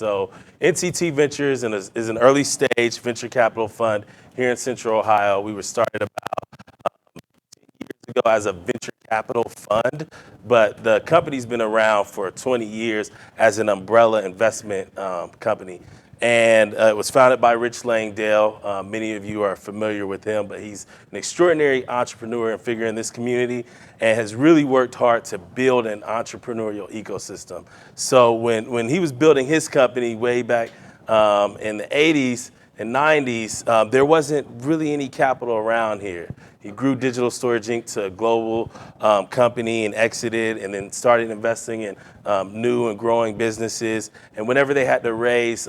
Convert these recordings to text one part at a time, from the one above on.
So NCT Ventures is an early stage venture capital fund here in Central Ohio. We were started ago as a venture capital fund, but the company's been around for 20 years as an umbrella investment company. And it was founded by Rich Langdale. Many of you are familiar with him, but he's an extraordinary entrepreneur and figure in this community and has really worked hard to build an entrepreneurial ecosystem. So when he was building his company way back in the 80s and 90s, there wasn't really any capital around here. He grew Digital Storage Inc. to a global company and exited and then started investing in new and growing businesses. And whenever they had to raise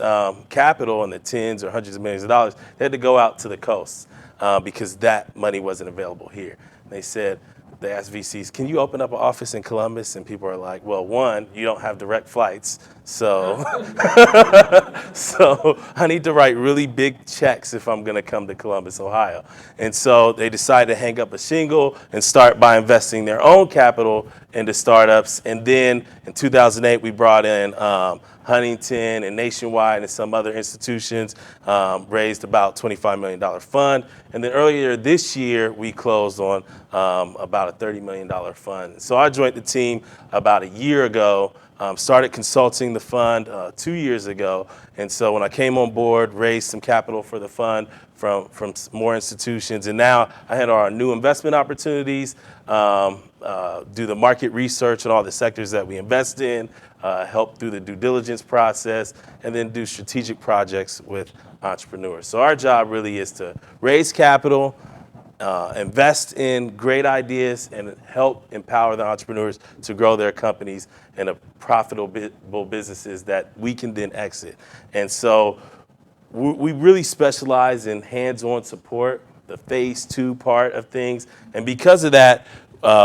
capital in the tens or hundreds of millions of dollars, they had to go out to the coast because that money wasn't available here. And they asked VCs, can you open up an office in Columbus? And people are like, well, one, you don't have direct flights. So, so I need to write really big checks if I'm going to come to Columbus, Ohio. And so they decided to hang up a shingle and start by investing their own capital into startups. And then in 2008, we brought in Huntington and Nationwide and some other institutions, raised about $25 million fund. And then earlier this year, we closed on about a $30 million fund. So I joined the team about a year ago, started consulting the fund 2 years ago. And so when I came on board, raised some capital for the fund from more institutions. And now I handle our new investment opportunities, do the market research on all the sectors that we invest in, help through the due diligence process, and then do strategic projects with entrepreneurs. So our job really is to raise capital, invest in great ideas, and help empower the entrepreneurs to grow their companies into profitable businesses that we can then exit. And so we really specialize in hands-on support, the phase 2 part of things. And because of that,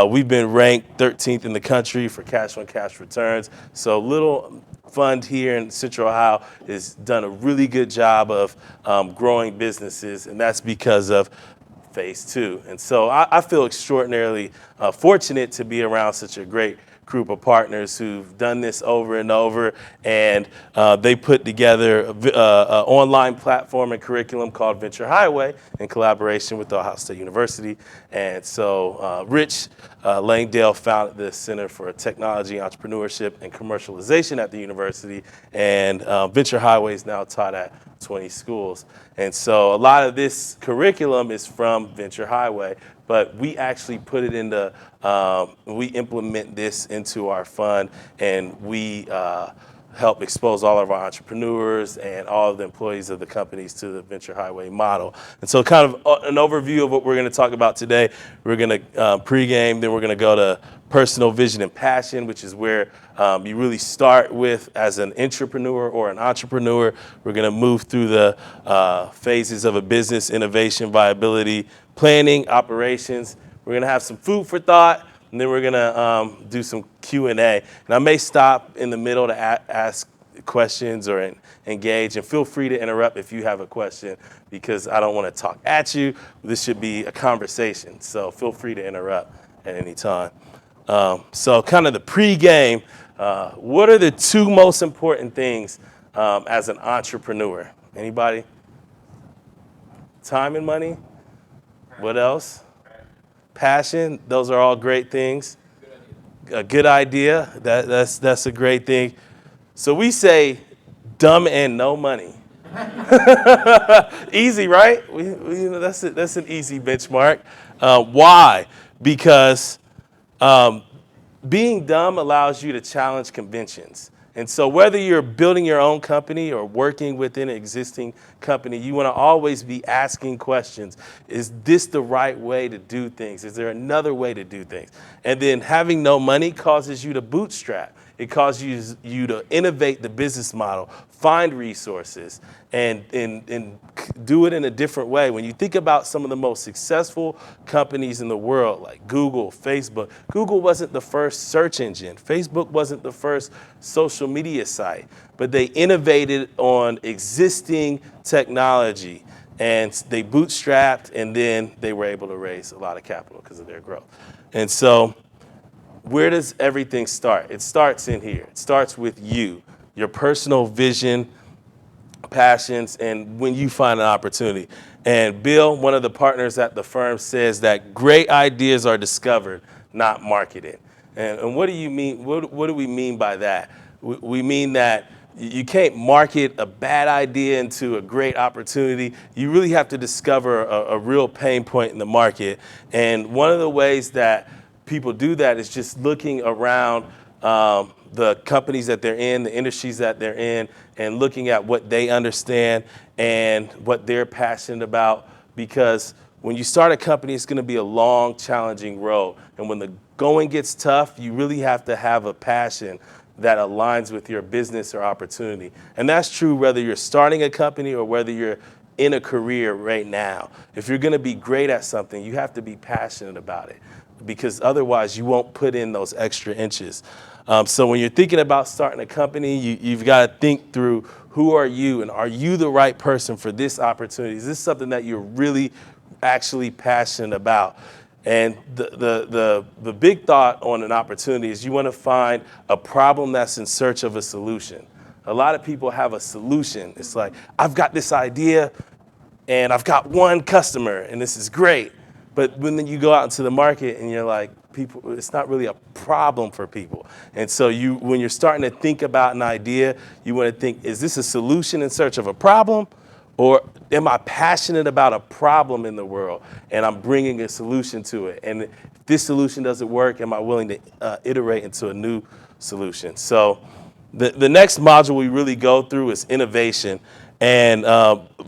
we've been ranked 13th in the country for cash-on-cash returns. So little fund here in Central Ohio has done a really good job of growing businesses, and that's because of phase 2. And so I feel extraordinarily fortunate to be around such a great group of partners who've done this over and over, and they put together an online platform and curriculum called Venture Highway in collaboration with Ohio State University. And so Rich Langdale founded the Center for Technology, Entrepreneurship, and Commercialization at the university, and Venture Highway is now taught at 20 schools. And so a lot of this curriculum is from Venture Highway, but we actually put it into, we implement this into our fund, and we help expose all of our entrepreneurs and all of the employees of the companies to the Venture Highway model. And so kind of an overview of what we're going to talk about today. We're going to pregame, then we're going to go to personal vision and passion, which is where you really start with as an intrapreneur or an entrepreneur. We're going to move through the phases of a business, innovation, viability, planning, operations. We're going to have some food for thought, and then we're going to do some Q&A. And I may stop in the middle to ask questions or engage, and feel free to interrupt if you have a question, because I don't want to talk at you. This should be a conversation, so feel free to interrupt at any time. So kind of the pre-game, what are the 2 most important things as an entrepreneur? Anybody? Time and money? What else? Passion. Those are all great things. A good idea. That's a great thing. So we say dumb and no money. Easy, right? That's an easy benchmark. Why? Because being dumb allows you to challenge conventions. And so whether you're building your own company or working within an existing company, you want to always be asking questions. Is this the right way to do things? Is there another way to do things? And then having no money causes you to bootstrap. It causes you to innovate the business model, find resources, and do it in a different way. When you think about some of the most successful companies in the world, like Google, Facebook, Google wasn't the first search engine. Facebook wasn't the first social media site, but they innovated on existing technology, and they bootstrapped, and then they were able to raise a lot of capital because of their growth. And so where does everything start? It starts in here. It starts with you. your personal vision, passions, and when you find an opportunity. And Bill, one of the partners at the firm, says that great ideas are discovered, not marketed. And what do you mean? What do we mean by that? We mean that you can't market a bad idea into a great opportunity. You really have to discover a real pain point in the market. And one of the ways that people do that is just looking around the companies that they're in, the industries that they're in, and looking at what they understand and what they're passionate about. Because when you start a company, it's going to be a long, challenging road. And when the going gets tough, you really have to have a passion that aligns with your business or opportunity. And that's true whether you're starting a company or whether you're in a career right now. If you're going to be great at something, you have to be passionate about it, because otherwise you won't put in those extra inches. So when you're thinking about starting a company, you've got to think through, who are you, and are you the right person for this opportunity? Is this something that you're really actually passionate about? And the big thought on an opportunity is you want to find a problem that's in search of a solution. A lot of people have a solution. It's like, I've got this idea and I've got one customer and this is great. But when then you go out into the market and you're like, people, it's not really a problem for people. And so when you're starting to think about an idea, you want to think, is this a solution in search of a problem? Or am I passionate about a problem in the world and I'm bringing a solution to it? And if this solution doesn't work, am I willing to iterate into a new solution? So the next module we really go through is innovation. And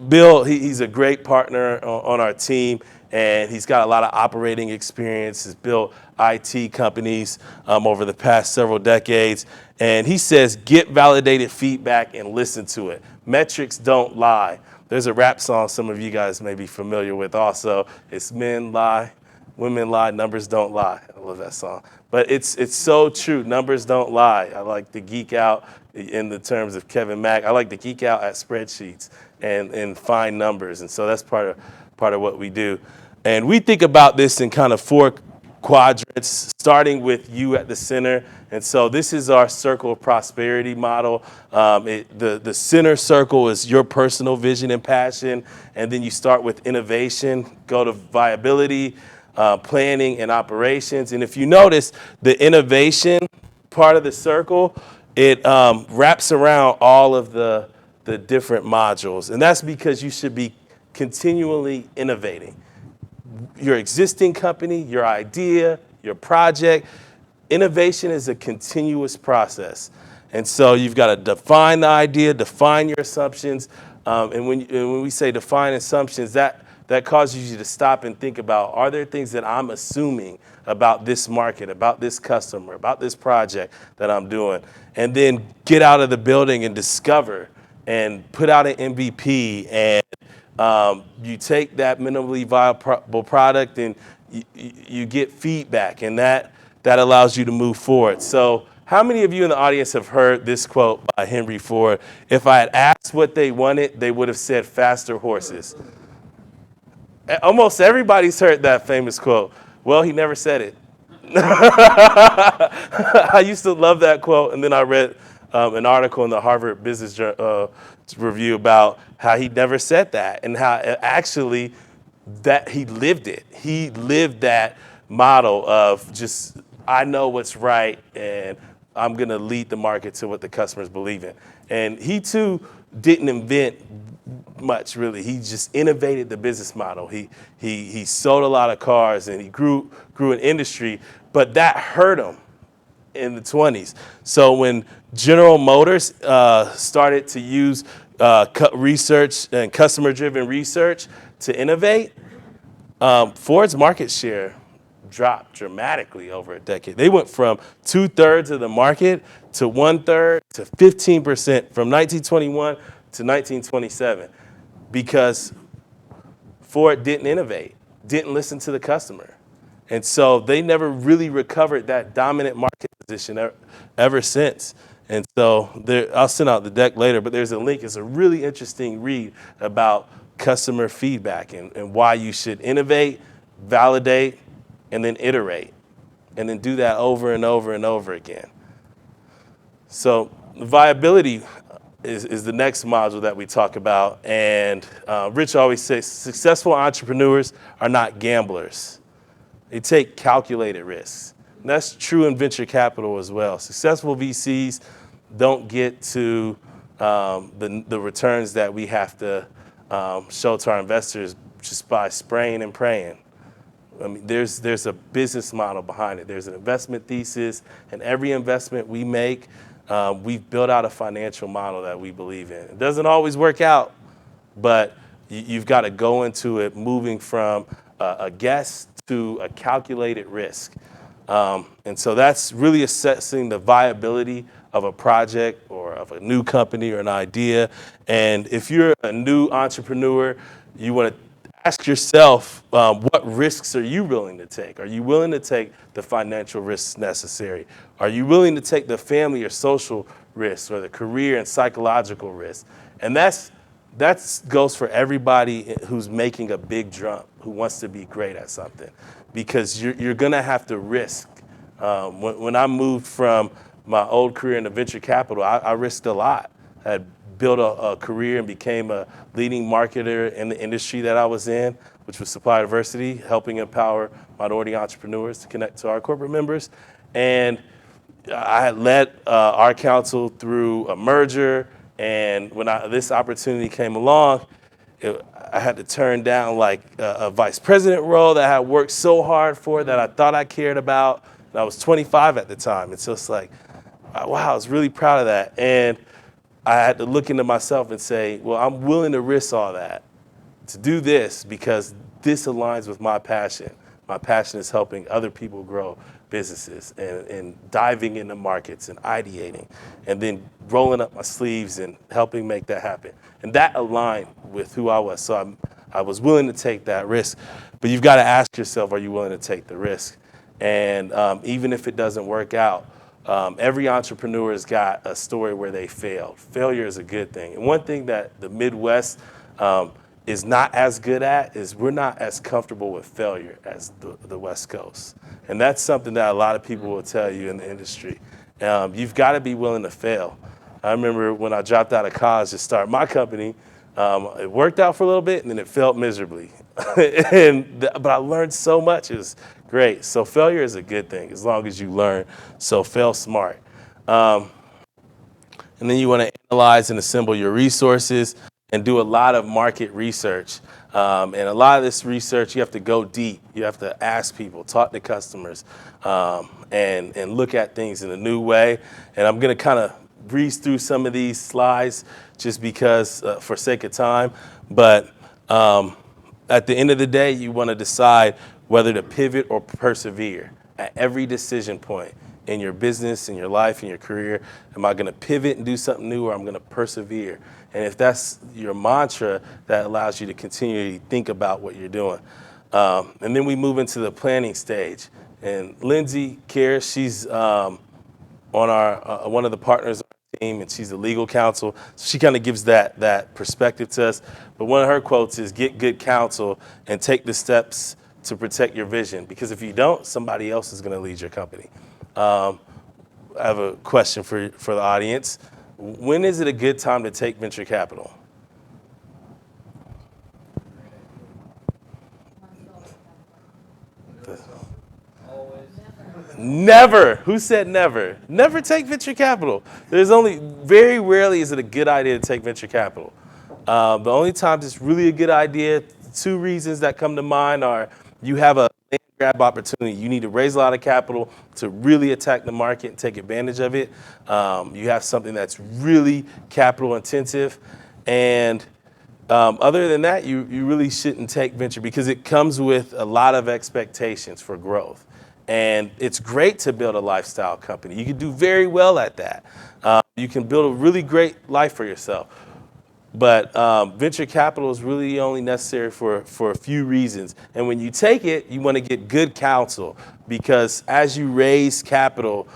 Bill, he's a great partner on our team, and he's got a lot of operating experience. He's built IT companies over the past several decades. And he says, get validated feedback and listen to it. Metrics don't lie. There's a rap song some of you guys may be familiar with also. It's men lie, women lie, numbers don't lie. I love that song. But it's so true. Numbers don't lie. I like to geek out in the terms of Kevin Mack. I like to geek out at spreadsheets and find numbers. And so that's part of what we do. And we think about this in kind of 4 quadrants, starting with you at the center. And so this is our circle of prosperity model. The center circle is your personal vision and passion. And then you start with innovation, go to viability, planning, and operations. And if you notice, the innovation part of the circle, it wraps around all of the different modules. And that's because you should be continually innovating. Your existing company, your idea, your project, innovation is a continuous process. And so you've got to define the idea, define your assumptions. And when we say define assumptions, that causes you to stop and think about, are there things that I'm assuming about this market, about this customer, about this project that I'm doing? And then get out of the building and discover and put out an MVP, and you take that minimally viable product and you get feedback, and that allows you to move forward. So how many of you in the audience have heard this quote by Henry Ford? If I had asked what they wanted, they would have said faster horses. Almost everybody's heard that famous quote. Well, he never said it. I used to love that quote, and then I read an article in the Harvard Business Review about how he never said that, and how actually that he lived it. He lived that model of just, I know what's right, and I'm going to lead the market to what the customers believe in. And he too didn't invent much, really. He just innovated the business model. He sold a lot of cars, and he grew an industry, but that hurt him in the 20s. So when General Motors started to use research and customer-driven research to innovate, Ford's market share dropped dramatically over a decade. They went from 2/3 of the market to 1/3 to 15% from 1921 to 1927, because Ford didn't innovate, didn't listen to the customer. And so they never really recovered that dominant market position ever since. And so I'll send out the deck later, but there's a link. It's a really interesting read about customer feedback and why you should innovate, validate, and then iterate, and then do that over and over and over again. So Viability is the next module that we talk about. And Rich always says successful entrepreneurs are not gamblers. They take calculated risks. And that's true in venture capital as well. Successful VCs don't get to the returns that we have to show to our investors just by spraying and praying. I mean, there's a business model behind it. There's an investment thesis, and every investment we make, we've built out a financial model that we believe in. It doesn't always work out, but you've got to go into it moving from a guess to a calculated risk. And so that's really assessing the viability of a project or of a new company or an idea. And if you're a new entrepreneur, you want to ask yourself, what risks are you willing to take? Are you willing to take the financial risks necessary? Are you willing to take the family or social risks or the career and psychological risks? And that goes for everybody who's making a big jump, who wants to be great at something, because you're going to have to risk. When I moved from my old career into venture capital, I risked a lot. I had built a career and became a leading marketer in the industry that I was in, which was supplier diversity, helping empower minority entrepreneurs to connect to our corporate members. And I had led our council through a merger, and when this opportunity came along, I had to turn down like a vice president role that I had worked so hard for, that I thought I cared about. And I was 25 at the time. And so it's like, wow, I was really proud of that. And I had to look into myself and say, well, I'm willing to risk all that to do this because this aligns with my passion. My passion is helping other people grow businesses and diving into markets and ideating and then rolling up my sleeves and helping make that happen. And that aligned with who I was. So I was willing to take that risk. But you've got to ask yourself, are you willing to take the risk? And even if it doesn't work out, every entrepreneur has got a story where they failed. Failure is a good thing. And one thing that the Midwest is not as good at is we're not as comfortable with failure as the West Coast. And that's something that a lot of people will tell you in the industry. You've got to be willing to fail. I remember when I dropped out of college to start my company, it worked out for a little bit and then it failed miserably. But I learned so much. It was great. So failure is a good thing as long as you learn. So fail smart. And then you want to analyze and assemble your resources and do a lot of market research. And a lot of this research, you have to go deep. You have to ask people, talk to customers, and look at things in a new way. And I'm going to kind of breeze through some of these slides just because for sake of time. But at the end of the day, you want to decide whether to pivot or persevere at every decision point in your business, in your life, in your career. Am I going to pivot and do something new, or I'm going to persevere? And if that's your mantra, that allows you to continually think about what you're doing. And then we move into the planning stage. And Lindsay Kerr, she's on our one of the partners on our team, and she's the legal counsel. So she kind of gives that perspective to us. But one of her quotes is, get good counsel and take the steps to protect your vision. Because if you don't, somebody else is going to lead your company. I have a question for the audience. When is it a good time to take venture capital? Never. Who said never? Never take venture capital. There's only very rarely is it a good idea to take venture capital. The only times it's really a good idea, two reasons that come to mind are you have a land grab opportunity. You need to raise a lot of capital to really attack the market and take advantage of it. You have something that's really capital intensive. And other than that, you really shouldn't take venture because it comes with a lot of expectations for growth. And it's great to build a lifestyle company. You can do very well at that. You can build a really great life for yourself. But venture capital is really only necessary for a few reasons. And when you take it, you want to get good counsel because as you raise capital,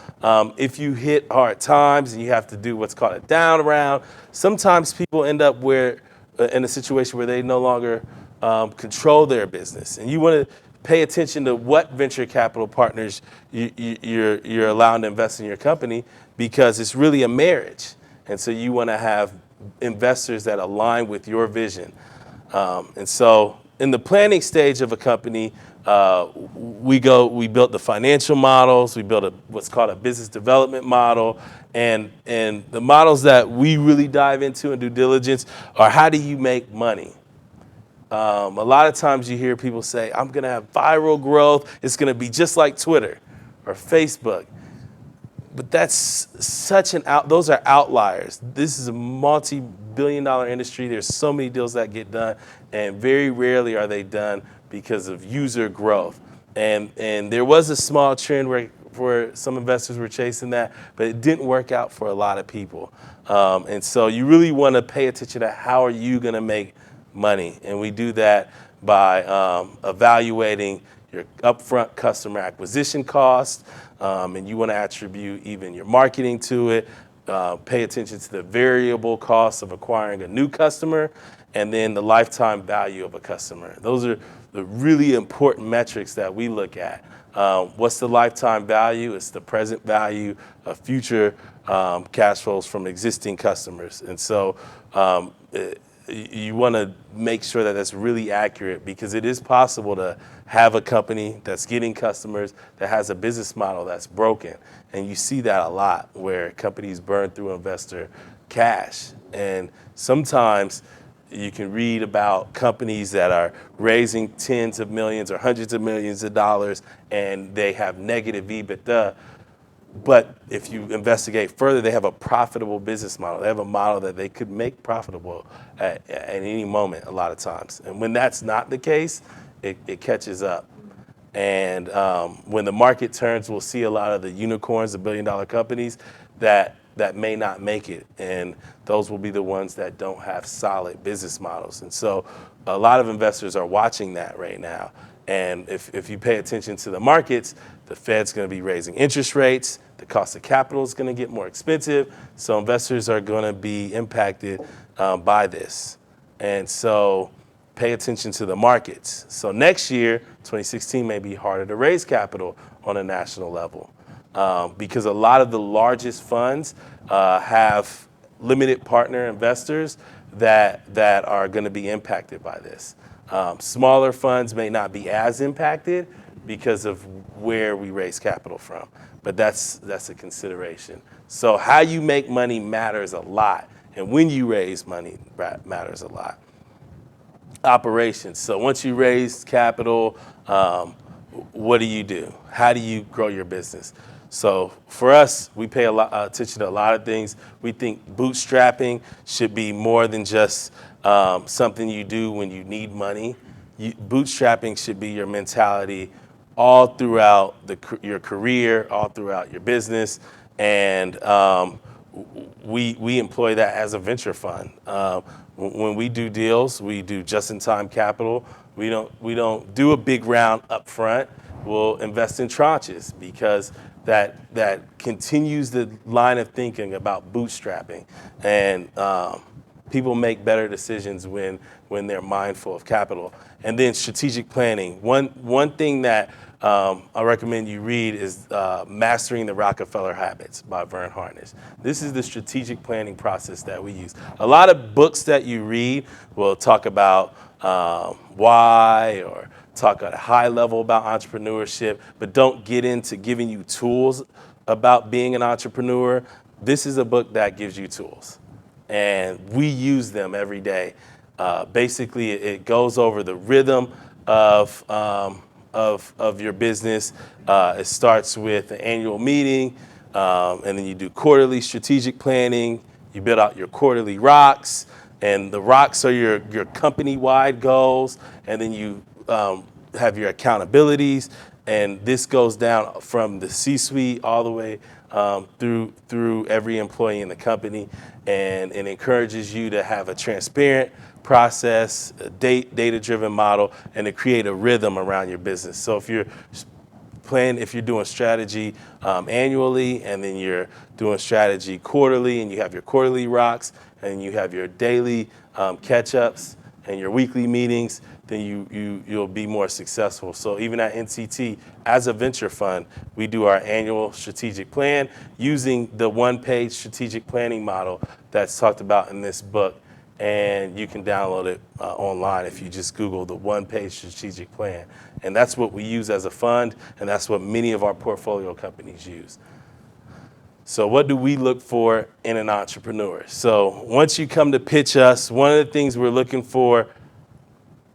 if you hit hard times and you have to do what's called a down round, sometimes people end up in a situation where they no longer control their business. And you want to pay attention to what venture capital partners you're allowing to invest in your company because it's really a marriage. And so you want to have investors that align with your vision. And so in the planning stage of a company, we built the financial models, we built what's called a business development model, and the models that we really dive into in due diligence are how do you make money? A lot of times you hear people say, I'm going to have viral growth, it's going to be just like Twitter or Facebook. But that's those are outliers. This is a multi-billion-dollar industry. There's so many deals that get done, and very rarely are they done because of user growth. And there was a small trend where some investors were chasing that, but it didn't work out for a lot of people. And so you really want to pay attention to how are you going to make money, and we do that by evaluating your upfront customer acquisition cost. And you want to attribute even your marketing to it. Pay attention to the variable costs of acquiring a new customer, and then the lifetime value of a customer. Those are the really important metrics that we look at. What's the lifetime value? It's the present value of future cash flows from existing customers. And so you want to make sure that that's really accurate, because it is possible to have a company that's getting customers that has a business model that's broken. And you see that a lot where companies burn through investor cash. And sometimes you can read about companies that are raising tens of millions or hundreds of millions of dollars and they have negative EBITDA. But if you investigate further, they have a profitable business model. They have a model that they could make profitable at any moment a lot of times. And when that's not the case, it catches up. And when the market turns, we'll see a lot of the unicorns, the billion-dollar companies that may not make it. And those will be the ones that don't have solid business models. And so a lot of investors are watching that right now. And if you pay attention to the markets, the Fed's going to be raising interest rates. The cost of capital is going to get more expensive. So investors are going to be impacted by this. And so pay attention to the markets. So next year, 2016, may be harder to raise capital on a national level because a lot of the largest funds have limited partner investors that are going to be impacted by this. Smaller funds may not be as impacted because of where we raise capital from, but that's a consideration. So how you make money matters a lot, and when you raise money matters a lot. Operations. So once you raise capital, what do you do? How do you grow your business? So for us, we pay a lot attention to a lot of things. We think bootstrapping should be more than just something you do when you need money. Bootstrapping should be your mentality all throughout your career, all throughout your business, and we employ that as a venture fund. When we do deals, we do just-in-time capital. We don't do a big round up front. We'll invest in tranches because that continues the line of thinking about bootstrapping, and people make better decisions when they're mindful of capital. And then strategic planning. One thing that I recommend you read is Mastering the Rockefeller Habits by Vern Harnish. This is the strategic planning process that we use. A lot of books that you read will talk about why or talk at a high level about entrepreneurship, but don't get into giving you tools about being an entrepreneur. This is a book that gives you tools, and we use them every day. Basically, it goes over the rhythm of your business. It starts with an annual meeting, and then you do quarterly strategic planning. You build out your quarterly rocks, and the rocks are your company-wide goals, and then you have your accountabilities, and this goes down from the C-suite all the way through every employee in the company, and it encourages you to have a transparent process, a data-driven model, and to create a rhythm around your business. So if you're doing strategy annually, and then you're doing strategy quarterly, and you have your quarterly rocks, and you have your daily catch-ups, and your weekly meetings, then you'll be more successful. So even at NCT, as a venture fund, we do our annual strategic plan using the one-page strategic planning model that's talked about in this book. And you can download it online if you just Google the one-page strategic plan. And that's what we use as a fund, and that's what many of our portfolio companies use. So what do we look for in an entrepreneur? So once you come to pitch us, one of the things we're looking for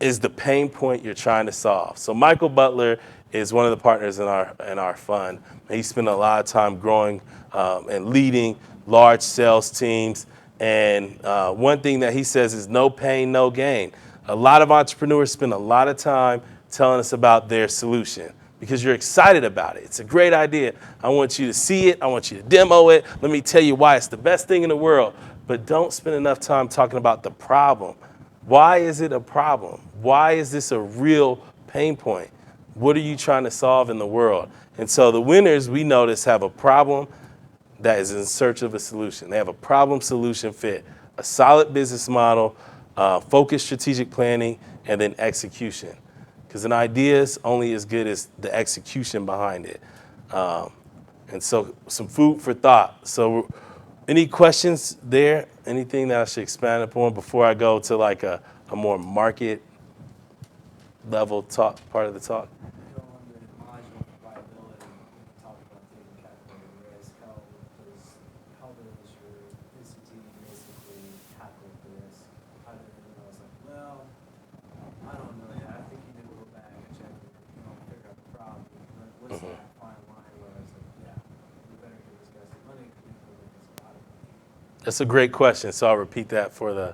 is the pain point you're trying to solve. So Michael Butler is one of the partners in our fund. He spent a lot of time growing and leading large sales teams. And one thing that he says is no pain, no gain. A lot of entrepreneurs spend a lot of time telling us about their solution because you're excited about it. It's a great idea. I want you to see it. I want you to demo it. Let me tell you why it's the best thing in the world. But don't spend enough time talking about the problem. Why is it a problem? Why is this a real pain point? What are you trying to solve in the world? And so the winners, we notice, have a problem that is in search of a solution. They have a problem solution fit, a solid business model, focused strategic planning, and then execution. Because an idea is only as good as the execution behind it. And so some food for thought. So any questions there? Anything that I should expand upon before I go to like a more market level talk, part of the talk? On the module of viability, we talked about taking calculated risk. How does your institute basically tackle this? How did I was like, well, I don't know yet. I think you need to go back and check, figure out the problem. But what's that fine line where I was like, yeah, we better give this guy some money because we feel like it's a lot of money. That's a great question. So I'll repeat that for the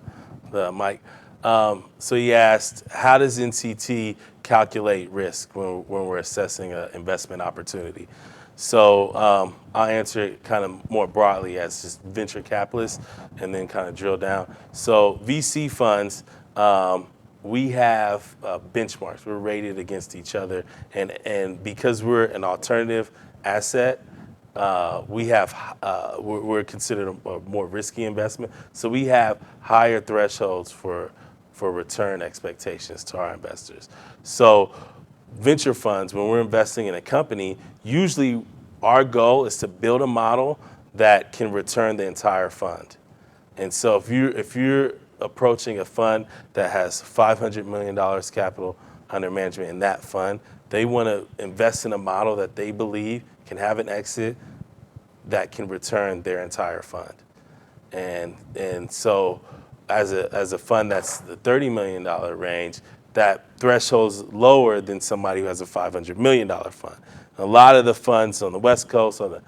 mic. So he asked, how does NCT calculate risk when we're assessing an investment opportunity? So I'll answer it kind of more broadly as just venture capitalists and then kind of drill down. So VC funds, we have benchmarks. We're rated against each other. And because we're an alternative asset, we're considered a more risky investment. So we have higher thresholds for return expectations to our investors. So venture funds, when we're investing in a company, usually our goal is to build a model that can return the entire fund. And so if you're approaching a fund that has $500 million capital under management in that fund, they want to invest in a model that they believe can have an exit that can return their entire fund. And so as a fund that's the $30 million range, that threshold's lower than somebody who has a $500 million fund. A lot of the funds on the West Coast are the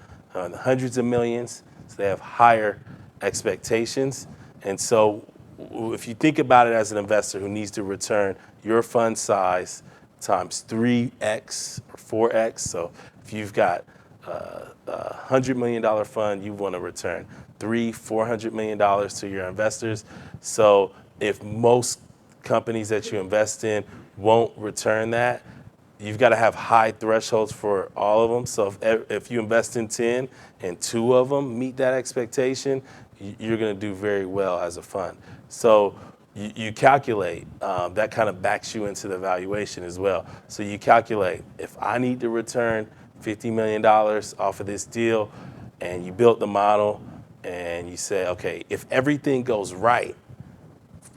hundreds of millions, so they have higher expectations. And so if you think about it as an investor who needs to return your fund size times 3x or 4x, so if you've got a $100 million fund, you want to return $400 million to your investors. So if most companies that you invest in won't return that, you've got to have high thresholds for all of them. So if you invest in 10 and 2 of them meet that expectation, you're going to do very well as a fund. So you calculate, that kind of backs you into the valuation as well. So you calculate, if I need to return $50 million off of this deal, and you built the model, and you say, okay, if everything goes right,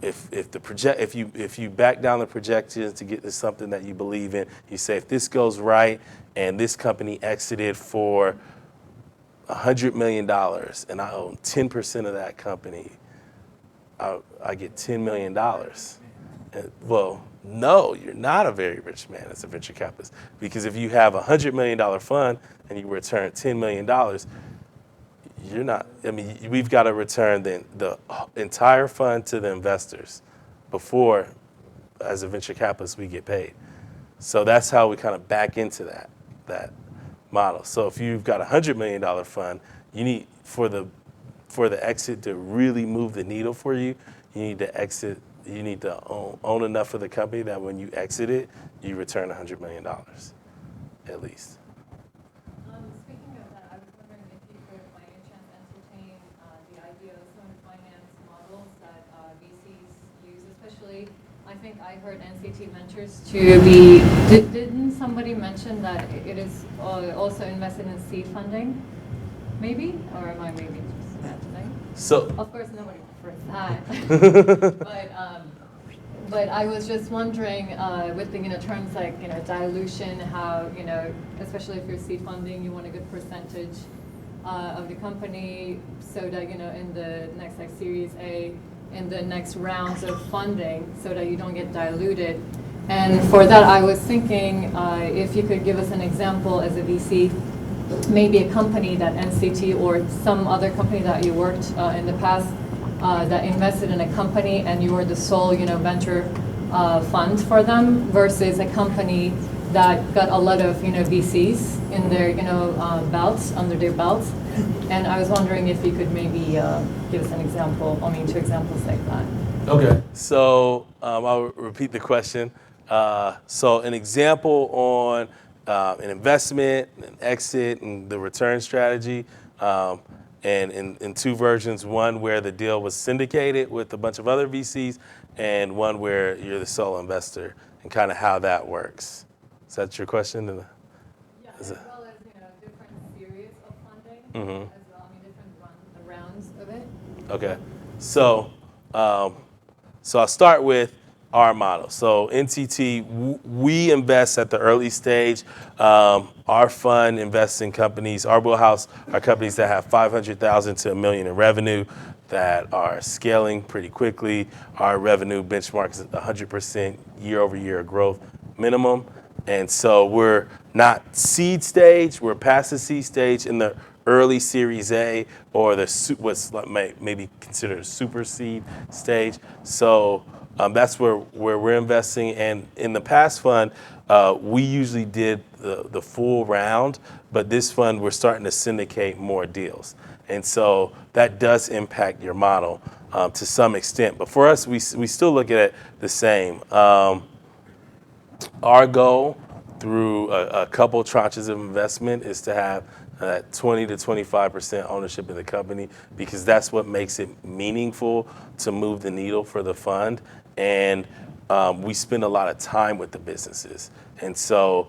if you back down the projections to get to something that you believe in, you say if this goes right, and this company exited for $100 million, and I own 10% of that company, I get $10 million. Well, no, you're not a very rich man as a venture capitalist, because if you have a $100 million fund and you return $10 million, you're not. I mean, we've got to return the entire fund to the investors before, as a venture capitalist, we get paid. So that's how we kind of back into that model. So if you've got a $100 million fund, you need for the exit to really move the needle for you, you need to exit. You need to own enough of the company that when you exit it, you return $100 million, at least. Speaking of that, I was wondering if you could, by any chance, entertain the idea of some finance models that VCs use, especially actually, I think I heard NCT Ventures to be, didn't somebody mention that it is also invested in seed funding? Maybe? Or am I maybe just imagining? So, Of course, nobody prefers that. But I was just wondering, with the terms like dilution, how especially if you're seed funding, you want a good percentage of the company, so that in the next Series A, in the next rounds of funding, so that you don't get diluted. And for that, I was thinking if you could give us an example as a VC, maybe a company that NCT or some other company that you worked in the past that invested in a company and you were the sole venture fund for them, versus a company that got a lot of VCs in their belts, under their belts. And I was wondering if you could maybe give us an example, two examples like that. okay, so I'll repeat the question. So an example on an investment, an exit, and the return strategy, and in two versions, one where the deal was syndicated with a bunch of other VCs, and one where you're the sole investor, and kind of how that works. Is that your question? Yeah, as well as different series of funding as well. Different rounds of it. Okay, so so I'll start with our model. So NCT, we invest at the early stage. Our fund invests in companies. Our wheelhouse are companies that have 500,000 to $1 million in revenue, that are scaling pretty quickly. Our revenue benchmark is 100% year-over-year growth minimum. And so we're not seed stage, we're past the seed stage in the early Series A, or what's maybe considered a super seed stage. So that's where we're investing. And in the past fund, we usually did the full round, but this fund, we're starting to syndicate more deals. And so that does impact your model to some extent. But for us, we still look at it the same. Our goal through a couple tranches of investment is to have 20 to 25% ownership in the company, because that's what makes it meaningful to move the needle for the fund. And we spend a lot of time with the businesses. And so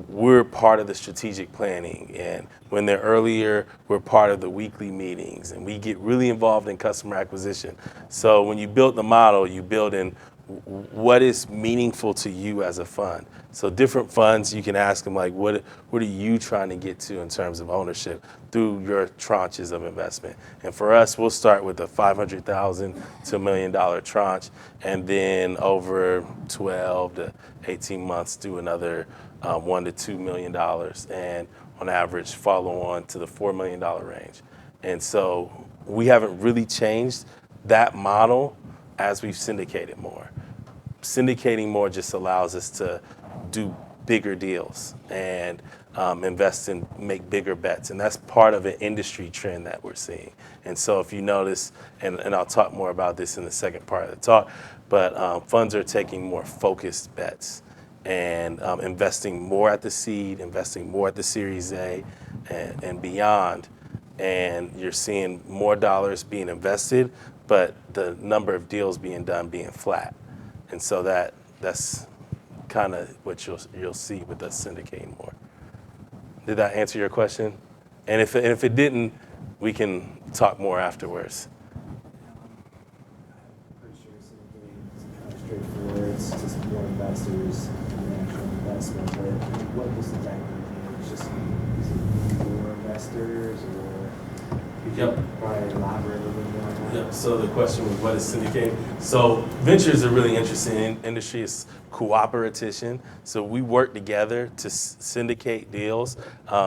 we're part of the strategic planning. And when they're earlier, we're part of the weekly meetings. And we get really involved in customer acquisition. So when you build the model, you build in what is meaningful to you as a fund. So different funds, you can ask them, like, what are you trying to get to in terms of ownership through your tranches of investment? And for us, we'll start with a $500,000 to $1 million tranche, and then over 12 to 18 months, do another $1 to $2 million, and on average, follow on to the $4 million range. And so we haven't really changed that model as we've syndicated more. Syndicating more just allows us to do bigger deals and invest and make bigger bets. And that's part of an industry trend that we're seeing. And so if you notice, and I'll talk more about this in the second part of the talk, but funds are taking more focused bets and investing more at the seed, investing more at the Series A and beyond. And you're seeing more dollars being invested, but the number of deals being done being flat. And so that's kind of what you'll see with us syndicating more. Did that answer your question? And if it didn't, we can talk more afterwards. I'm pretty sure syndicating is kind of straightforward. It's just more investors and the actual investment. But what does exactly mean? It's just more investors, or could you probably elaborate a little bit more on that? Yep. So the question was, what is syndicating? So ventures are really interesting industry. It's cooperation. So we work together to syndicate deals.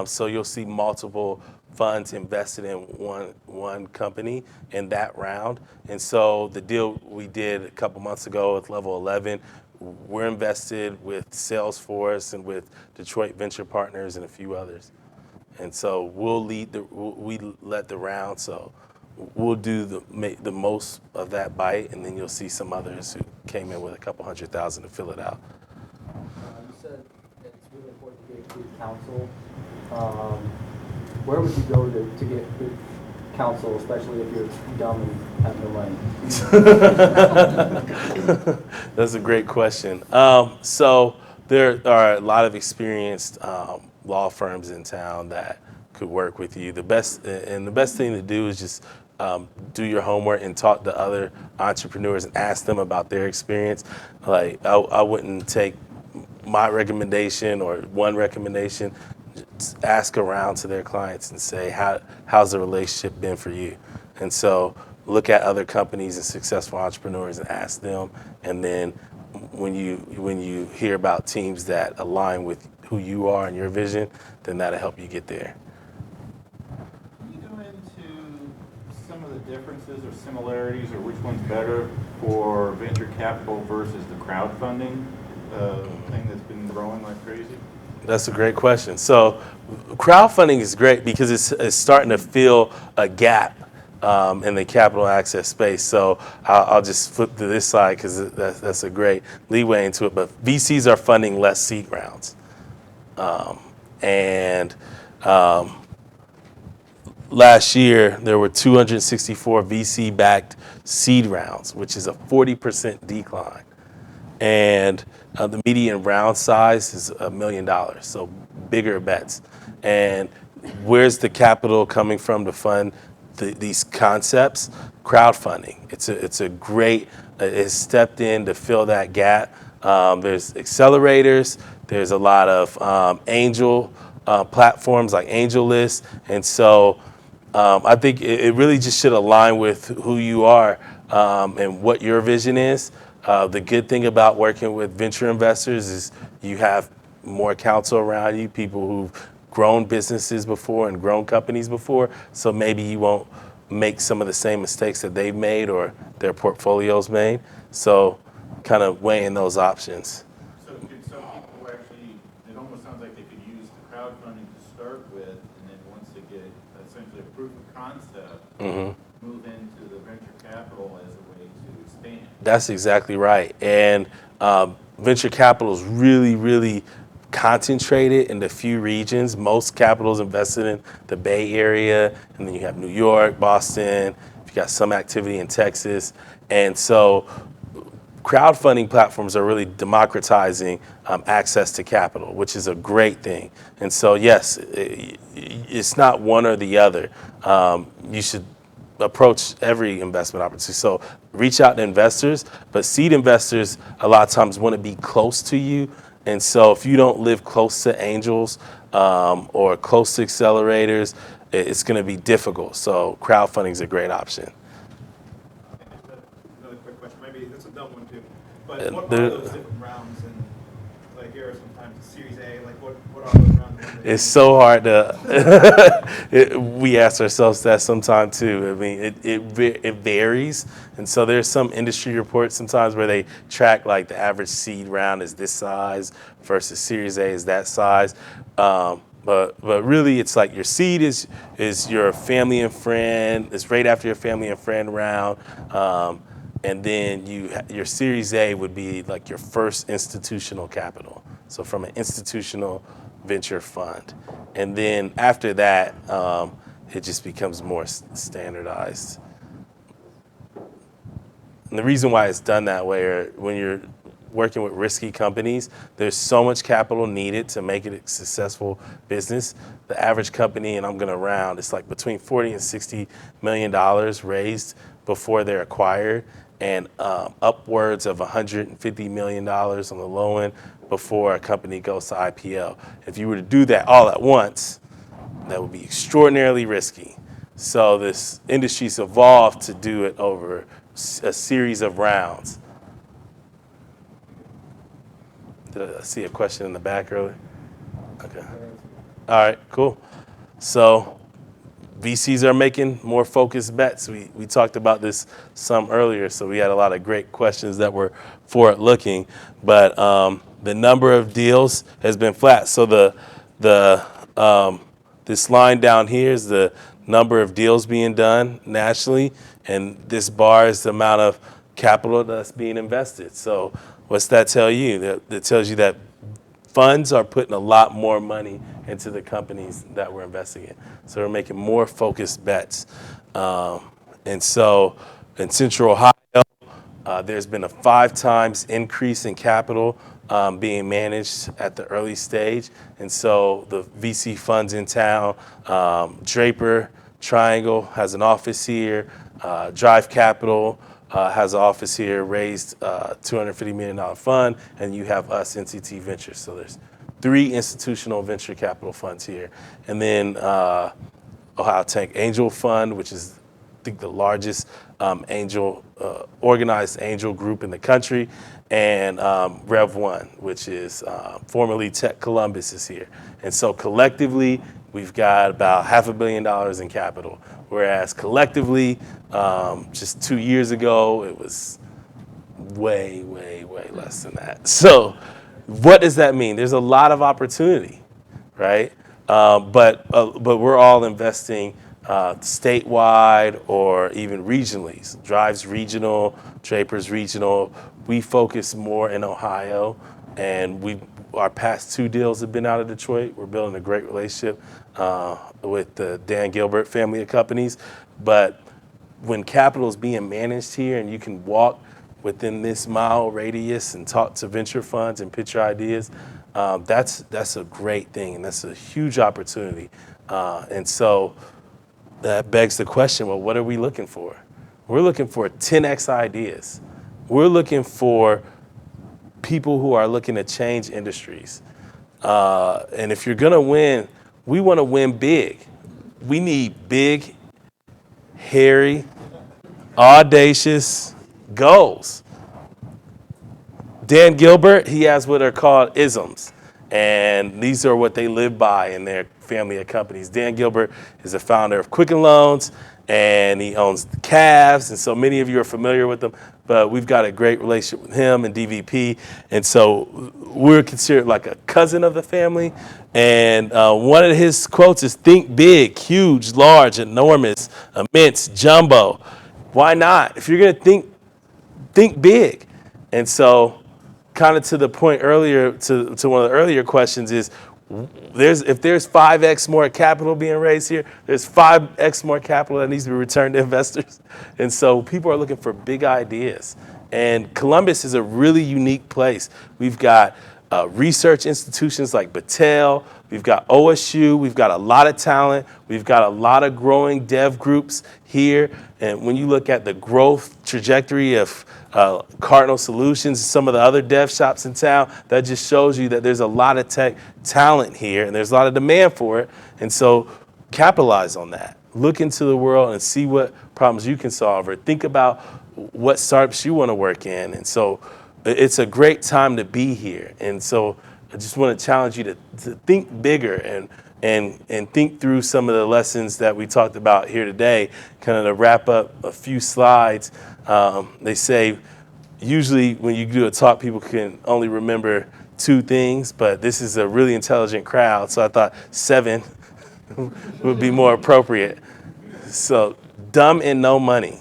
So you'll see multiple funds invested in one company in that round. And so the deal we did a couple months ago with Level 11, we're invested with Salesforce and with Detroit Venture Partners and a few others. And so we let the round, so we'll do the most of that bite, and then you'll see some others who came in with a couple $100,000 to fill it out. You said that it's really important to get good counsel. Where would you go to get good counsel, especially if you're dumb and have no money? That's a great question. So there are a lot of experienced law firms in town that could work with you. The best thing to do is just do your homework and talk to other entrepreneurs and ask them about their experience. Like I wouldn't take my recommendation or one recommendation. Just ask around to their clients and say, how's the relationship been for you? And so look at other companies and successful entrepreneurs and ask them. And then when you hear about teams that align with who you are and your vision, then that'll help you get there. Can you go into some of the differences or similarities, or which one's better for venture capital versus the crowdfunding thing that's been growing like crazy? That's a great question. So crowdfunding is great because it's starting to fill a gap in the capital access space. So I'll just flip to this side because that's a great leeway into it. But VCs are funding less seed rounds. Last year, there were 264 VC-backed seed rounds, which is a 40% decline. And the median round size is $1 million, so bigger bets. And where's the capital coming from to fund these concepts? Crowdfunding. It's a great, it's stepped in to fill that gap. There's accelerators. There's a lot of angel platforms like AngelList. And so I think it really just should align with who you are and what your vision is. The good thing about working with venture investors is you have more counsel around you, people who've grown businesses before and grown companies before. So maybe you won't make some of the same mistakes that they've made or their portfolios made. So kind of weighing those options. So could some people actually, it almost sounds like they could use the crowdfunding to start with, and then once they get essentially a proof of concept, move into the venture capital as a way to expand. That's exactly right. And venture capital is really, really concentrated in the few regions. Most capital is invested in the Bay Area, and then you have New York, Boston, you got some activity in Texas. And so crowdfunding platforms are really democratizing access to capital, which is a great thing. And so, yes, it's not one or the other. You should approach every investment opportunity. So reach out to investors, but seed investors a lot of times want to be close to you. And so if you don't live close to angels or close to accelerators, it's going to be difficult. So crowdfunding is a great option. Another quick question, maybe that's a dumb one too, but what are those different rounds? And like here are sometimes Series A, like what are those rounds? It's so hard to, we ask ourselves that sometimes too. I mean, it varies. And so there's some industry reports sometimes where they track like the average seed round is this size versus Series A is that size. But really it's like your seed is your family and friend. It's right after your family and friend round. And then your Series A would be like your first institutional capital. So from an institutional venture fund. And then after that, it just becomes more standardized. And the reason why it's done that way, or when you're working with risky companies, there's so much capital needed to make it a successful business. The average company, and I'm going to round, it's like between $40 and $60 million raised before they're acquired, and upwards of $150 million on the low end before a company goes to IPO. If you were to do that all at once, that would be extraordinarily risky. So this industry's evolved to do it over a series of rounds. Did I see a question in the back earlier? Okay. All right, cool. So VCs are making more focused bets. We talked about this some earlier, so we had a lot of great questions that were forward-looking. But the number of deals has been flat. So this line down here is the number of deals being done nationally, and this bar is the amount of capital that's being invested. So what's that tell you? That tells you that funds are putting a lot more money into the companies that we're investing in. So we're making more focused bets. And so in Central Ohio, there's been a 5 times increase in capital being managed at the early stage. And so the VC funds in town, Draper Triangle has an office here, Drive Capital has an office here, raised $250 million fund, and you have us, NCT Ventures. So there's 3 institutional venture capital funds here. And then Ohio Tank Angel Fund, which is, I think, the largest organized angel group in the country, and Rev One, which is formerly Tech Columbus, is here. And so collectively, we've got about $500 million in capital, whereas collectively, just 2 years ago, it was way, way, way less than that. So what does that mean? There's a lot of opportunity, right? But we're all investing statewide or even regionally. Drive's regional, Draper's regional. We focus more in Ohio, and our past 2 deals have been out of Detroit. We're building a great relationship with the Dan Gilbert family of companies. But when capital is being managed here and you can walk within this mile radius and talk to venture funds and pitch your ideas, that's a great thing, and that's a huge opportunity. And so that begs the question, well, what are we looking for? We're looking for 10x ideas. We're looking for people who are looking to change industries. And if you're gonna win, we wanna win big. We need big, hairy, audacious goals. Dan Gilbert, he has what are called isms, and these are what they live by in their family of companies. Dan Gilbert is the founder of Quicken Loans, and he owns the Cavs, and so many of you are familiar with them, but we've got a great relationship with him and DVP, and so we're considered like a cousin of the family. And one of his quotes is, think big, huge, large, enormous, immense, jumbo. Why not? If you're gonna think big. And so kind of to the point earlier, to one of the earlier questions is, if there's 5x more capital being raised here, there's 5x more capital that needs to be returned to investors. And so people are looking for big ideas. And Columbus is a really unique place. We've got research institutions like Battelle, we've got OSU, we've got a lot of talent, we've got a lot of growing dev groups here. And when you look at the growth trajectory of Cardinal Solutions, some of the other dev shops in town, that just shows you that there's a lot of tech talent here and there's a lot of demand for it. And so capitalize on that. Look into the world and see what problems you can solve, or think about what startups you want to work in. And so it's a great time to be here. And so I just want to challenge you to think bigger and think through some of the lessons that we talked about here today. Kind of to wrap up a few slides, they say usually when you do a talk, people can only remember 2 things, but this is a really intelligent crowd, so I thought 7 would be more appropriate. So, dumb and no money.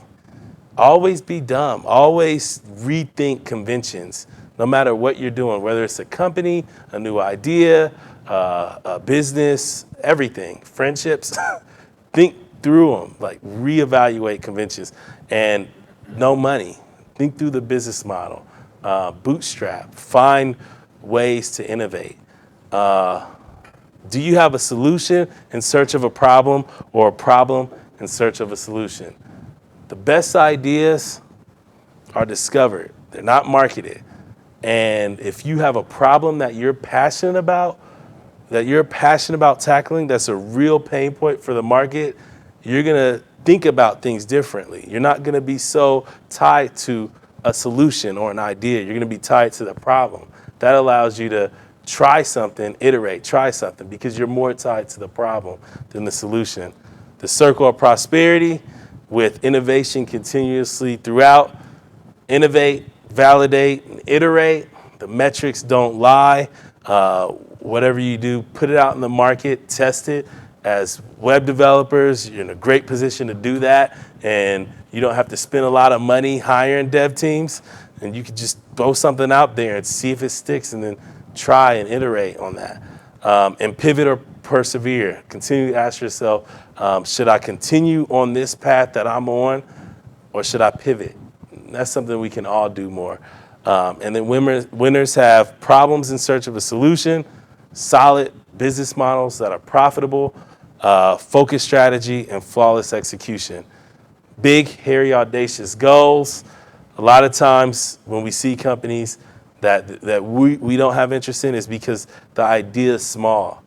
Always be dumb. Always rethink conventions, no matter what you're doing, whether it's a company, a new idea, a business, everything, friendships. Think through them, like reevaluate conventions. And no money. Think through the business model. Bootstrap. Find ways to innovate. Do you have a solution in search of a problem, or a problem in search of a solution? The best ideas are discovered. They're not marketed. And if you have a problem that you're passionate about tackling, that's a real pain point for the market, you're gonna think about things differently. You're not gonna be so tied to a solution or an idea. You're gonna be tied to the problem. That allows you to try something, iterate, try something, because you're more tied to the problem than the solution. The circle of prosperity, with innovation continuously throughout. Innovate, validate, and iterate. The metrics don't lie. Whatever you do, put it out in the market, test it. As web developers, you're in a great position to do that, and you don't have to spend a lot of money hiring dev teams, and you can just throw something out there and see if it sticks, and then try and iterate on that. And pivot or persevere. Continue to ask yourself, Should I continue on this path that I'm on, or should I pivot? That's something we can all do more. And then winners have problems in search of a solution, solid business models that are profitable, focused strategy, and flawless execution. Big, hairy, audacious goals. A lot of times when we see companies that we don't have interest in is because the idea is small.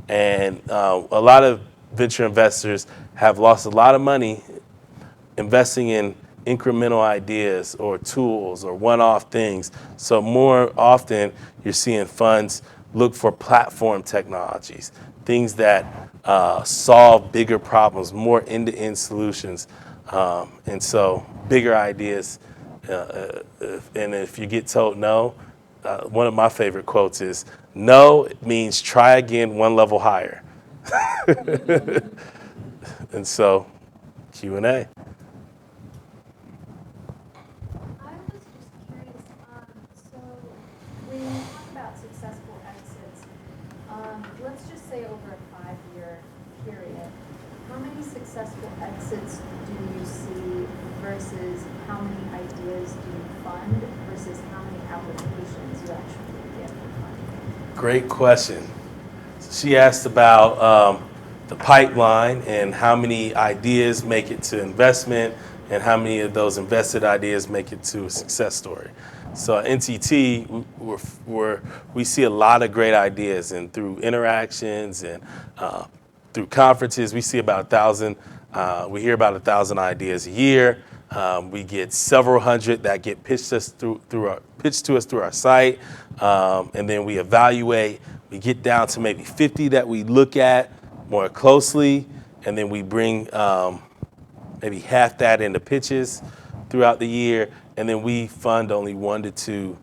And a lot of venture investors have lost a lot of money investing in incremental ideas or tools or one-off things. So more often you're seeing funds look for platform technologies, things that solve bigger problems, more end-to-end solutions. And so bigger ideas. And if you get told no, one of my favorite quotes is, no means try again one level higher. And so Q&A. I was just curious, so when you talk about successful exits, let's just say over a 5-year period, how many successful exits do you see versus how many ideas do you fund versus how many applications you actually get for funding? Great question. She asked about the pipeline and how many ideas make it to investment and how many of those invested ideas make it to a success story. So at NCT, we see a lot of great ideas, and through interactions and through conferences, we see about 1,000. We hear about 1,000 ideas a year. We get several hundred that get pitched to us through our site, and then we evaluate. We get down to maybe 50 that we look at more closely, and then we bring maybe half that into pitches throughout the year, and then we fund only 1 to 2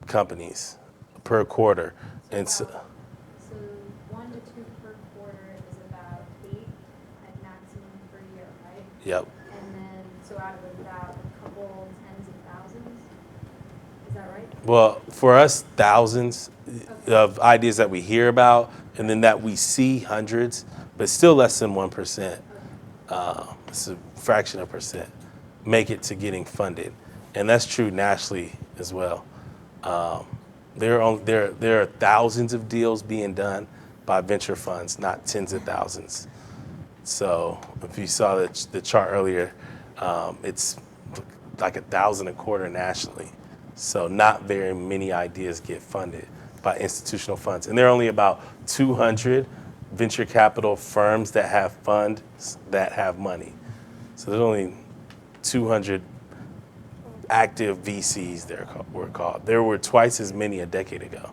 companies per quarter. And So 1 to 2 per quarter is about 8 at maximum per year, right? Yep. And then, so out of about a couple tens of thousands, is that right? Well, for us, thousands of ideas that we hear about, and then that we see hundreds, but still less than 1%. It's a fraction of a percent make it to getting funded, and that's true nationally as well. There are thousands of deals being done by venture funds, not tens of thousands. So if you saw the chart earlier, it's like 1,000 a quarter nationally. So not very many ideas get funded by institutional funds. And there are only about 200 venture capital firms that have funds that have money. So there's only 200 active VCs were called. There were twice as many a decade ago.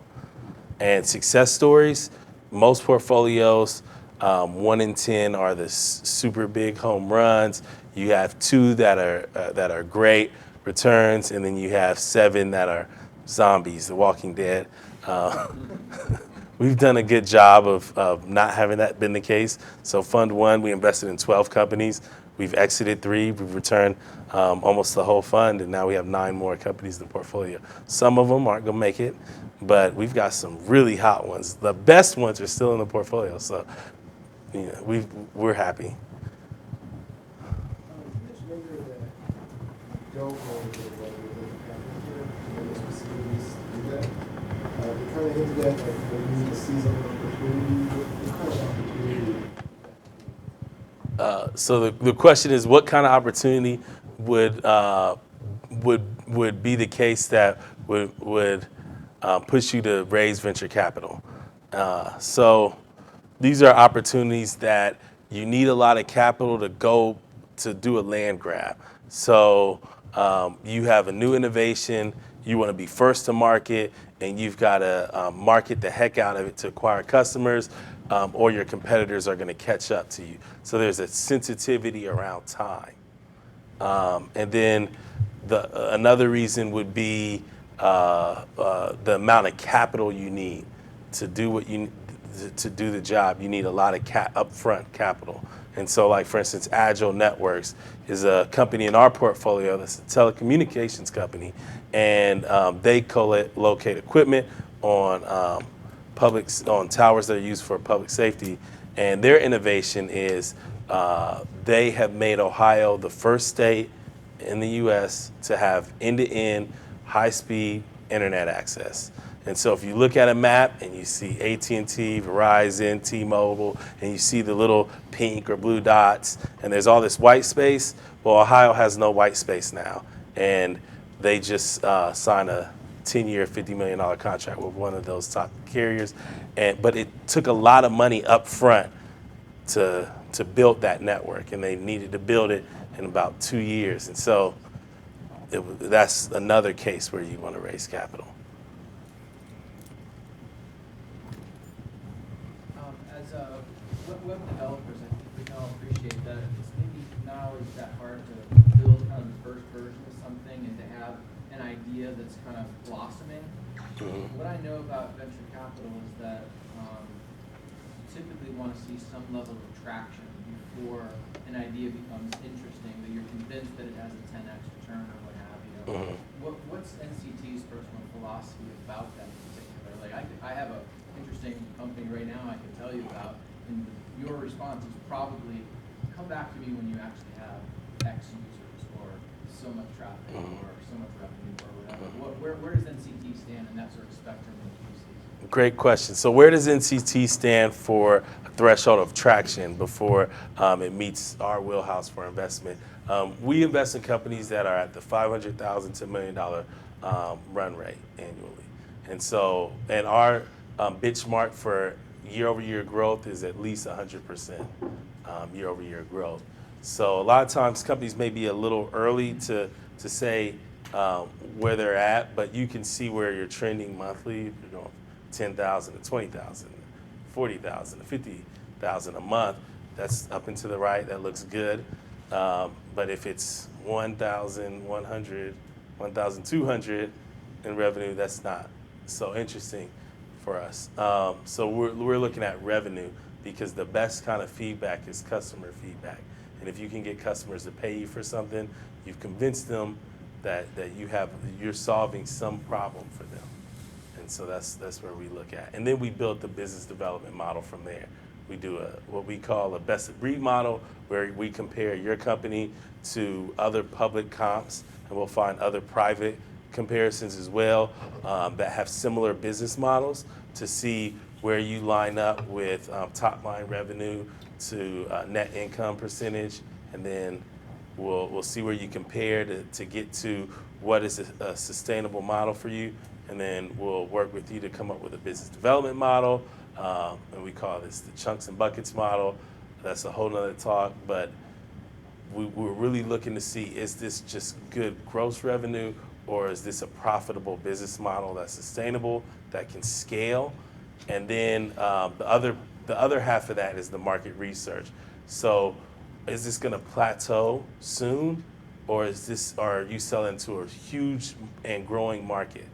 And success stories, most portfolios, 1 in 10 are the super big home runs. You have 2 that are great returns, and then you have 7 that are zombies, The Walking Dead. We've done a good job of not having that been the case. So Fund 1, we invested in 12 companies. We've exited 3. We've returned almost the whole fund, and now we have 9 more companies in the portfolio. Some of them aren't going to make it, but we've got some really hot ones. The best ones are still in the portfolio, so we're happy. You mentioned earlier that you don't want to get involved with the facilities to do that. You kind of hinted at, like, you need to seize on an opportunity. What kind of opportunity? So the question is, what kind of opportunity would be the case that would push you to raise venture capital? So these are opportunities that you need a lot of capital to go to do a land grab. So you have a new innovation, you want to be first to market, and you've got to market the heck out of it to acquire customers, or your competitors are going to catch up to you. So there's a sensitivity around time. And then another reason would be the amount of capital you need to do to do the job. You need a lot of upfront capital. And so, like, for instance, Agile Networks is a company in our portfolio that's a telecommunications company, and they co-locate equipment on towers that are used for public safety. And their innovation is they have made Ohio the first state in the U.S. to have end-to-end high-speed internet access. And so if you look at a map and you see AT&T, Verizon, T-Mobile, and you see the little pink or blue dots, and there's all this white space, well, Ohio has no white space now. And they just signed a 10-year, $50 million contract with one of those top carriers. But it took a lot of money up front to build that network, and they needed to build it in about 2 years. And so that's another case where you want to raise capital. As web developers, I think we can all appreciate that it's maybe not always that hard to build kind of the first version of something and to have an idea that's kind of blossoming. What I know about venture capital is that you typically want to see some level of traction before an idea becomes interesting, that you're convinced that it has a 10x return or what have you. What's NCT's personal philosophy about that in particular? Like I have an interesting company right now I can tell you about, and your response is probably, come back to me when you actually have X users or so much traffic or so much revenue or whatever. Where does NCT stand in that sort of spectrum of uses? Great question. So where does NCT stand for a threshold of traction before it meets our wheelhouse for investment? We invest in companies that are at the $500,000 to $1 million run rate annually. And so, and our benchmark for year-over-year growth is at least 100% year-over-year growth. So a lot of times companies may be a little early to say where they're at, but you can see where you're trending monthly. If you're going 10,000 to 20,000, 40,000 to 50,000 a month, that's up and to the right. That looks good. But if it's 1,100, 1,200 in revenue, that's not so interesting for us. So we're looking at revenue because the best kind of feedback is customer feedback. And if you can get customers to pay you for something, you've convinced them that you're solving some problem for them. And so that's where we look at. And then we build the business development model from there. We do what we call a best of breed model, where we compare your company to other public comps, and we'll find other private comparisons as well that have similar business models to see where you line up with top line revenue to net income percentage, and then we'll see where you compare to get to what is a sustainable model for you, and then we'll work with you to come up with a business development model, and we call this the chunks and buckets model. That's a whole nother talk, but we're really looking to see, is this just good gross revenue, or is this a profitable business model that's sustainable, that can scale? And then the other half of that is the market research. So is this going to plateau soon, or are you selling to a huge and growing market?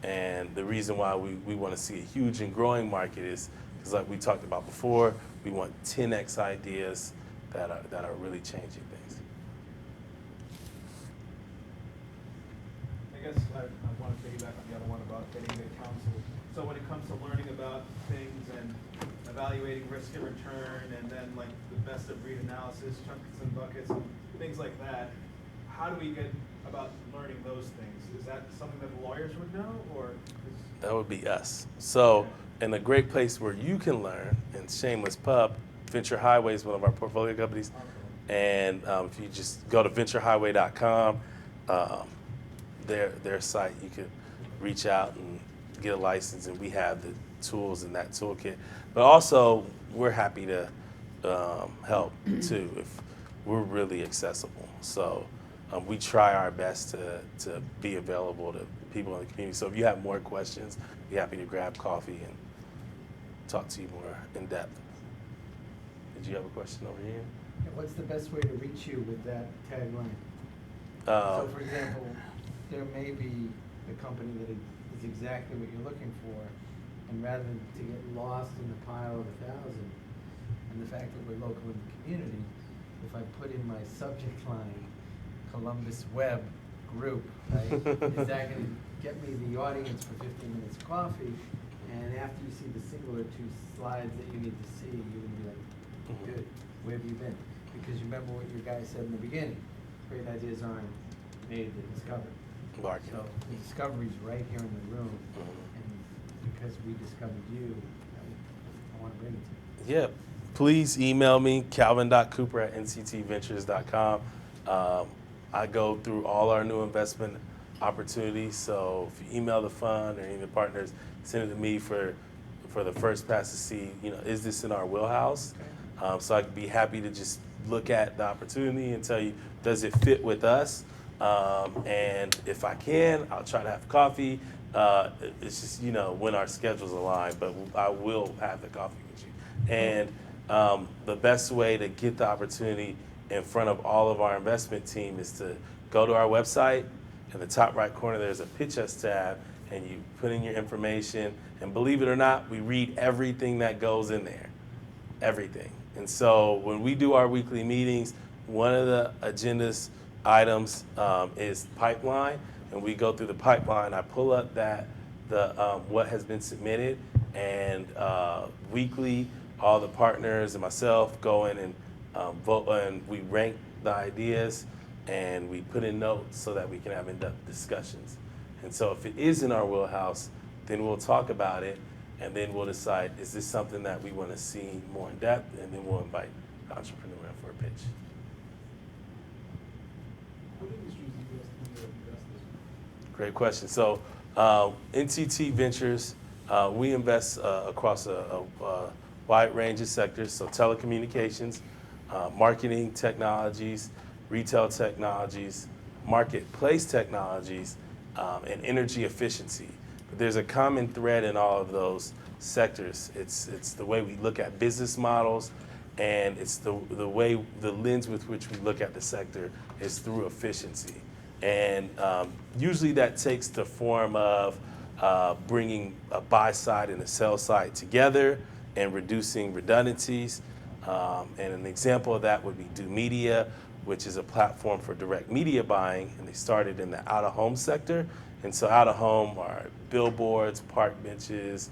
And the reason why we want to see a huge and growing market is because, like we talked about before, we want 10x ideas that are really changing things. I guess I want to piggyback on the other one about getting good counsel. So when it comes to learning about things and evaluating risk and return, and then like the best of breed analysis, chunks and buckets, and things like that, how do we get about learning those things? Is that something that the lawyers would know, or? That would be us. So, and a great place where you can learn, and shameless pub, Venture Highway is one of our portfolio companies. And if you just go to venturehighway.com, their site, you could reach out and get a license, and we have the tools in that toolkit. But also, we're happy to help too if we're really accessible. So we try our best to be available to people in the community. So if you have more questions, be happy to grab coffee and talk to you more in depth. Did you have a question over here? What's the best way to reach you with that tagline? So for example, there may be a company that is exactly what you're looking for, and rather than to get lost in the pile of 1,000, and the fact that we're local in the community, if I put in my subject line, Columbus Web Group, right, is that going to get me the audience for 15 minutes coffee? And after you see the single or two slides that you need to see, you're gonna be like, good, where have you been? Because you remember what your guy said in the beginning, great ideas aren't made, they're discovered. Marketing. So the discovery's right here in the room, and because we discovered you, I wanna bring it to you. Yeah, please email me, calvin.cooper@nctventures.com. I go through all our new investment opportunities, so if you email the fund or any of the partners, send it to me for the first pass to see, is this in our wheelhouse? So I'd be happy to just look at the opportunity and tell you, does it fit with us? And if I can, I'll try to have coffee. It's just, when our schedules align, but I will have the coffee with you. And the best way to get the opportunity in front of all of our investment team is to go to our website. In the top right corner, there's a Pitch Us tab, and you put in your information. And believe it or not, we read everything that goes in there, everything. And so when we do our weekly meetings, one of the agendas items is pipeline, and we go through the pipeline. I pull up what has been submitted, and weekly, all the partners and myself go in and vote, and we rank the ideas, and we put in notes so that we can have in-depth discussions. And so if it is in our wheelhouse, then we'll talk about it, and then we'll decide, is this something that we want to see more in depth, and then we'll invite the entrepreneur in for a pitch. What industries do you guys invest in? Great question. So NCT Ventures, we invest across a wide range of sectors, so telecommunications, marketing technologies, retail technologies, marketplace technologies, and energy efficiency. But there's a common thread in all of those sectors. It's the way we look at business models, and it's the lens with which we look at the sector is through efficiency. And usually that takes the form of bringing a buy side and a sell side together and reducing redundancies. And an example of that would be Do Media, which is a platform for direct media buying, and they started in the out-of-home sector. And so out-of-home are billboards, park benches,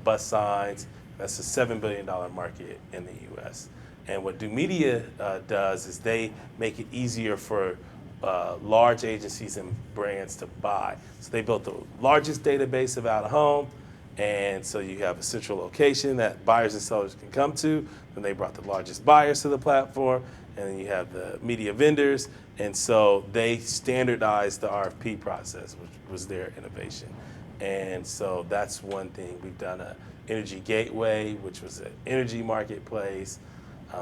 bus signs. That's a $7 billion market in the U.S. And what Do Media does is they make it easier for large agencies and brands to buy. So they built the largest database of out-of-home, and so you have a central location that buyers and sellers can come to. Then they brought the largest buyers to the platform, and then you have the media vendors, and so they standardized the RFP process, which was their innovation. And so that's one thing. We've done a energy gateway, which was an energy marketplace.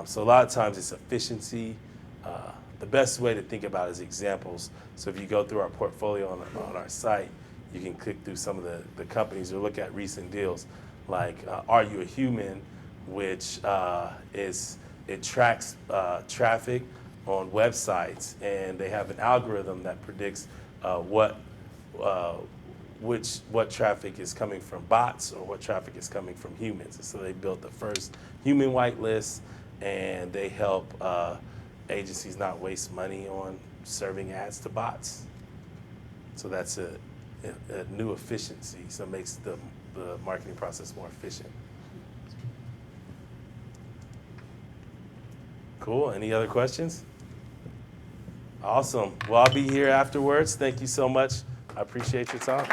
So a lot of times it's efficiency. The best way to think about it is examples. So if you go through our portfolio on our site, you can click through some of the companies or look at recent deals, like Are You a Human, which it tracks traffic on websites, and they have an algorithm that predicts what traffic is coming from bots or what traffic is coming from humans. And so they built the first human whitelist, and they help agencies not waste money on serving ads to bots. So that's a new efficiency, so it makes the marketing process more efficient. Cool, any other questions? Awesome, well, I'll be here afterwards. Thank you so much. I appreciate your time.